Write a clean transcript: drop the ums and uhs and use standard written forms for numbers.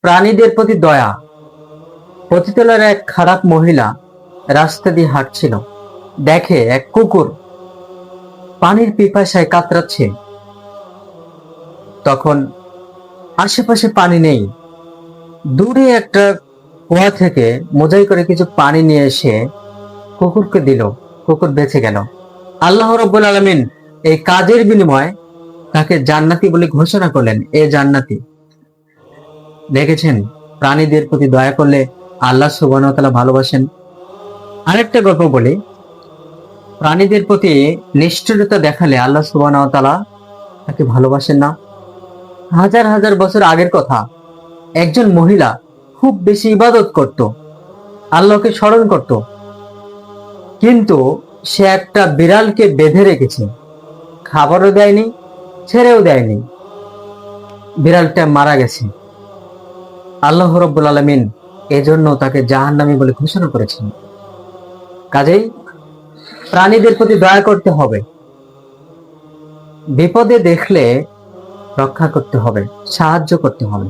প্রাণীদের প্রতি দয়া। পতিতলার এক খারাপ মহিলা রাস্তা দিয়ে হাঁটছিল, দেখে এক কুকুর পানির পিপাসায় কাতরাচ্ছে। তখন আশেপাশে পানি নেই, দূরে একটা কুয়া থেকে মোজাই করে কিছু পানি নিয়ে এসে কুকুরকে দিল। কুকুর বেঁচে গেল। আল্লাহ রাব্বুল আলামিন এই কাজের বিনিময়ে তাকে জান্নাতি বলে ঘোষণা করলেন, এ জান্নাতি। দেখেছেন, প্রাণীদের প্রতি দয়া করলে আল্লাহ সুবহানাহু ওয়া তাআলা ভালোবাসেন। আরেকটা গল্প বলি। প্রাণীদের প্রতি নিষ্ঠুরতা দেখালে আল্লাহ সুবহানাহু ওয়া তাআলা তাকে ভালোবাসেন না। হাজার হাজার বছর আগের কথা। একজন মহিলা খুব বেশি ইবাদত করত, আল্লাহকে স্মরণ করত, কিন্তু সে একটা বিড়ালকে বেঁধে রেখেছে। খাবারও দেয়নি, ছেড়েও দেয়নি। বিড়ালটা মারা গেছে। আল্লাহ রাব্বুল আলামিন এজন্য তাকে জাহান্নামী বলে ঘোষণা করেছেন। কাজেই প্রাণীদের প্রতি দয়া করতে হবে, বিপদে দেখলে রক্ষা করতে হবে, সাহায্য করতে হবে।